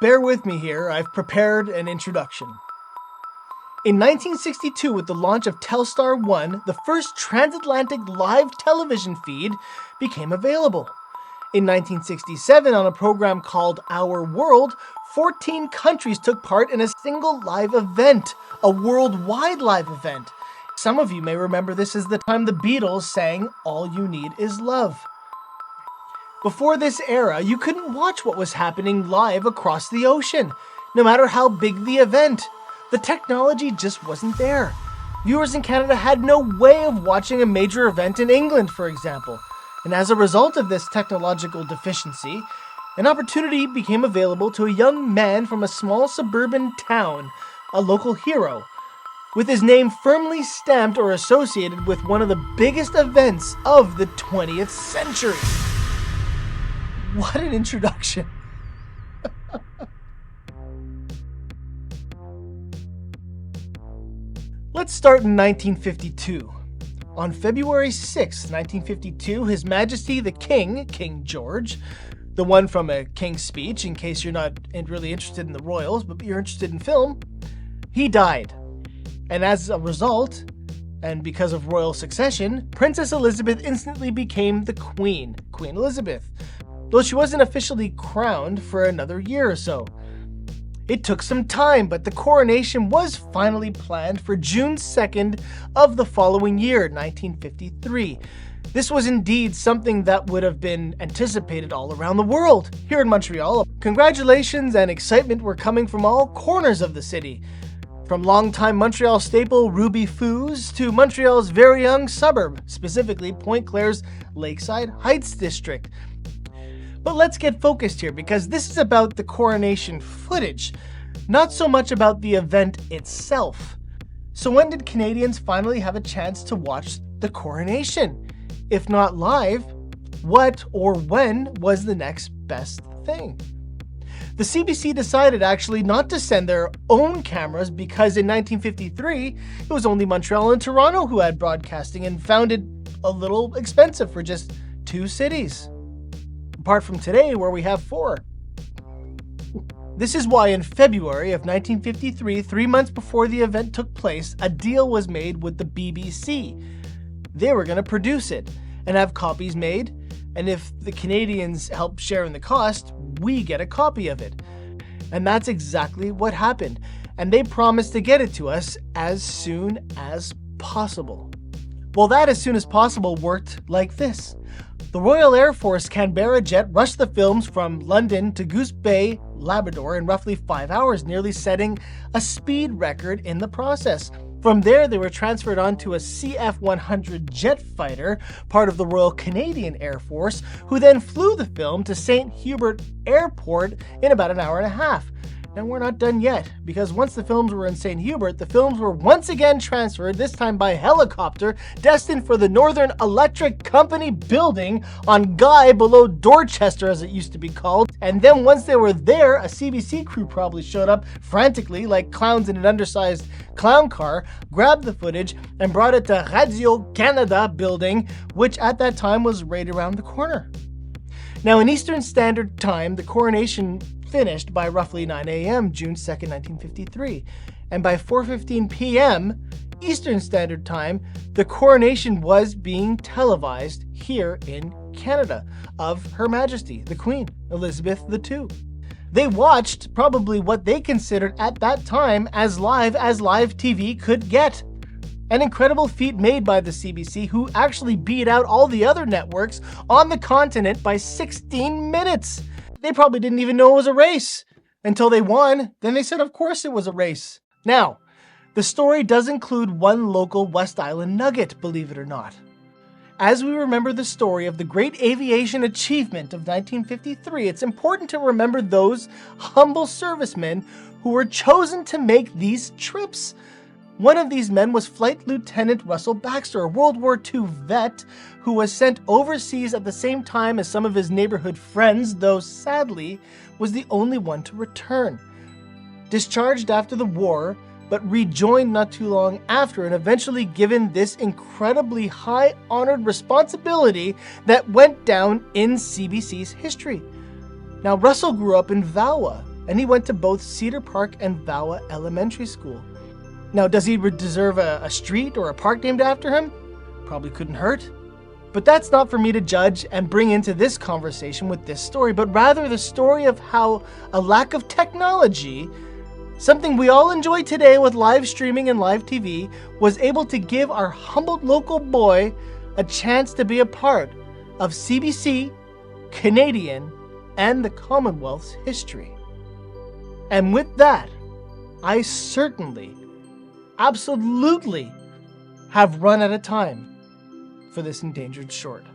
bear with me here, I've prepared an introduction. In 1962, with the launch of Telstar 1, the first transatlantic live television feed became available. In 1967, on a program called Our World, 14 countries took part in a single live event, a worldwide live event. Some of you may remember this as the time the Beatles sang All You Need Is Love. Before this era, you couldn't watch what was happening live across the ocean, no matter how big the event. The technology just wasn't there. Viewers in Canada had no way of watching a major event in England, for example. And as a result of this technological deficiency, an opportunity became available to a young man from a small suburban town, a local hero, with his name firmly stamped or associated with one of the biggest events of the 20th century. What an introduction. Let's start in 1952. On February 6, 1952, His Majesty the King, King George, the one from A King's Speech, in case you're not really interested in the royals, but you're interested in film, he died. And as a result, and because of royal succession, Princess Elizabeth instantly became the Queen, Queen Elizabeth, though she wasn't officially crowned for another year or so. It took some time, but the coronation was finally planned for June 2nd of the following year, 1953. This was indeed something that would have been anticipated all around the world. Here in Montreal, congratulations and excitement were coming from all corners of the city. From longtime Montreal staple Ruby Foos to Montreal's very young suburb, specifically Pointe-Clair's Lakeside Heights district. But let's get focused here, because this is about the coronation footage, not so much about the event itself. So when did Canadians finally have a chance to watch the coronation? If not live, what or when was the next best thing? The CBC decided actually not to send their own cameras because in 1953, it was only Montreal and Toronto who had broadcasting and found it a little expensive for just 2 cities. Apart from today, where we have 4. This is why in February of 1953, 3 months before the event took place, a deal was made with the BBC. They were going to produce it and have copies made, and if the Canadians help share in the cost, we get a copy of it. And that's exactly what happened, and they promised to get it to us as soon as possible. Well, that as soon as possible worked like this. The Royal Air Force Canberra jet rushed the films from London to Goose Bay, Labrador in roughly 5 hours, nearly setting a speed record in the process. From there, they were transferred onto a CF-100 jet fighter, part of the Royal Canadian Air Force, who then flew the film to St. Hubert Airport in about an hour and a half. And we're not done yet, because once the films were in St. Hubert, the films were once again transferred, this time by helicopter, destined for the Northern Electric Company building on Guy below Dorchester, as it used to be called. And then once they were there, a CBC crew probably showed up frantically, like clowns in an undersized clown car, grabbed the footage, and brought it to Radio-Canada building, which at that time was right around the corner. Now, in Eastern Standard Time, the coronation finished by roughly 9 a.m. June 2nd, 1953. And by 4:15 p.m. Eastern Standard Time, the coronation was being televised here in Canada of Her Majesty, the Queen, Elizabeth II. They watched probably what they considered at that time as live TV could get. An incredible feat made by the CBC, who actually beat out all the other networks on the continent by 16 minutes. They probably didn't even know it was a race until they won. Then they said, of course it was a race. Now, the story does include one local West Island nugget, believe it or not. As we remember the story of the great aviation achievement of 1953, it's important to remember those humble servicemen who were chosen to make these trips. One of these men was Flight Lieutenant Russell Baxter, a World War II vet who was sent overseas at the same time as some of his neighborhood friends, though sadly was the only one to return. Discharged after the war, but rejoined not too long after, and eventually given this incredibly high-honored responsibility that went down in CBC's history. Now, Russell grew up in Vawa, and he went to both Cedar Park and Vawa Elementary School. Now, does he deserve a street or a park named after him? Probably couldn't hurt. But that's not for me to judge and bring into this conversation with this story, but rather the story of how a lack of technology, something we all enjoy today with live streaming and live TV, was able to give our humbled local boy a chance to be a part of CBC, Canadian, and the Commonwealth's history. And with that, I certainly, absolutely have run out of time for this endangered short.